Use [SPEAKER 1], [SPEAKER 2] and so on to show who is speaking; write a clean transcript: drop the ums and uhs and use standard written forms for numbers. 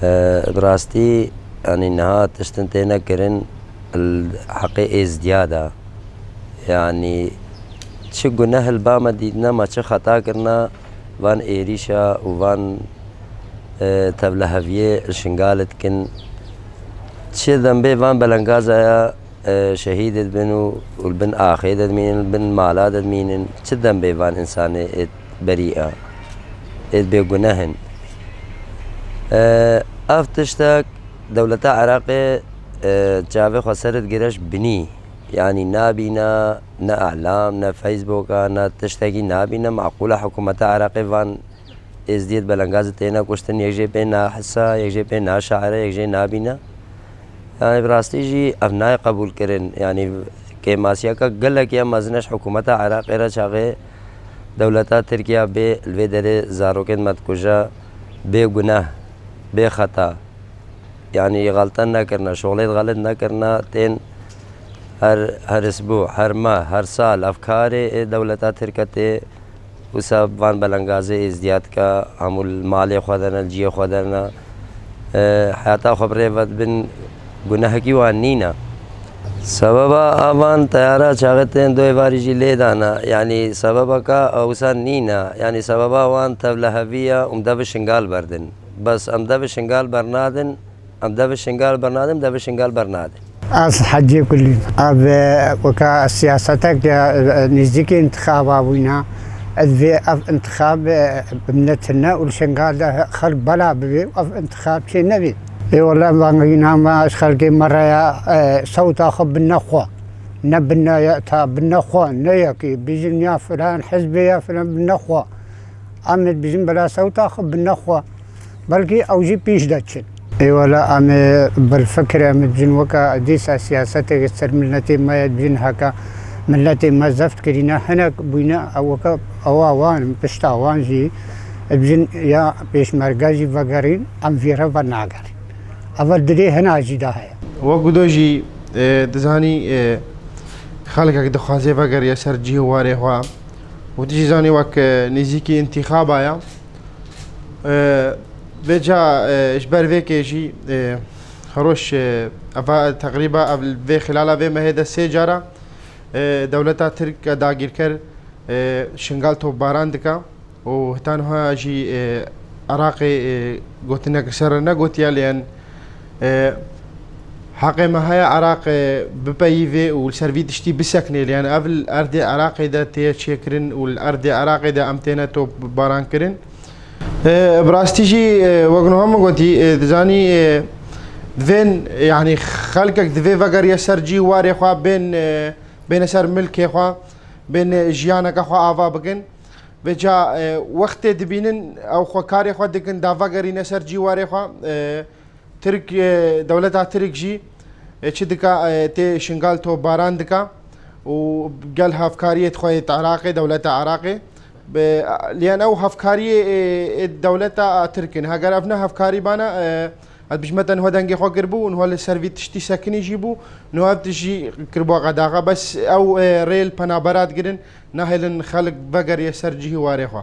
[SPEAKER 1] براستي يعني إنها تشتنتينا كرن الحقيقة ازديادة يعني تشقو نهل باما ديدنا ما تش خطا كرنا وان إيريشا وان تبلهفيه الشنقالت كن تشي ذنبي وان بلنقازا شهيدة بنو والبن آخيدة مين البن مالادة مين تشي ذنبي وان إنسان بريئة بيقناهن افتشتك دولة عراقي جاوي خسرت قرش بني يعني نابينا نا اعلام نا فيسبوك نا تشتكي نابينا معقولة حكومة عراقي فان ازديد بلنغاز تينا كشتن يجي بينا حسا يجي بينا شاعرة يجي نابينا يعني براستي جي افناي قبول كرن يعني كماسيا كا قلق يا مازنش حكومة عراقي را شاغي دولة تركيا بي الفيدري زاروكين متكوجا بي گناه بي خطا يعني غلطان نكرنا شغلات غلط نكرنا تين هر اسبوع هر ماه هر سال افكار دولة تركيا وسب وان بلنغازي ازدياد کا عمل مالي خودنا الجي خودنا حياتا خبره ود بن گناه کی وانينا سببا آوان طيارة شاغتين دوي بارجي ليدانا يعني سببا كا اوسان نينا يعني سببا وان تبلهفية امدا شنغال بردن بس امدا شنغال برنادن امدا شنغال برنادن امدا شنغال برنادن
[SPEAKER 2] از حجي كلي اب وكا سياستك نزيك انتخاب وينا الذي انتخاب بنتنا والشنغال خلق بلا بي انتخاب شي نبي اي والله بانغينا ما خلقي مرة صوت اخب بالنخوة نبنا يأتى بالنخوة نيكي بيجن يا فلان حزبي يا فلان بالنخوة عمد بيجن بلا صوت اخب بالنخوة بلكي اوجي بيش داتشن اي والله امي بالفكرة متجن وكا ديسا سياستك يستر ملتي ما يتجن هكا ملتي ما زفت كرينا هناك بينا اوكا اوان بشتاوان جي بجن يا بيش مرقاجي فقرين ام فيرا فناقر اول دري هنا جدا هي
[SPEAKER 3] وقدوجي دزاني خالقك دخوازي فقر يسر جي واري هوا وتجي زاني وك نزيكي انتخابا يا بيجا اجبار فيكي جي خروش افا تقريبا قبل في خلال في مهيدا سيجارة دولتا ترك داگیر کر شنگال تو باران دکا و هتانها جي عراقي قوتنا كسر نقوتيا لأن حقي ما هي عراق ببيفي والسرفي تشتي بسكني لأن قبل أرض عراقي دا تيشكرن والأرض عراقي دا أمتنا تو باران كرن براستيجي وقنوهم قوتي دزاني فين يعني خلقك دفي فقر يسر جي واري خوا بين سر ملكي خوا بين جيانك خوا آفا بكن بجا وقت دبينن او خو كاري خو دكن دافا غري نسر جيواري خو ترك دولتها ترك جي تشدكا تي شنغال تو باران دكا وقال هافكاريه خويت عراقي دولتها عراقي لان او هافكاريه دولتها تركن هاجر ابنا هافكاري بانا بجمتن هو دنجي خو قربو انه السيرفي تشتي ساكني يجيبو نو تجي كربو غداغا بس او ريل بنابرات قرن ناهلن خلق بقر يسر جي واري خو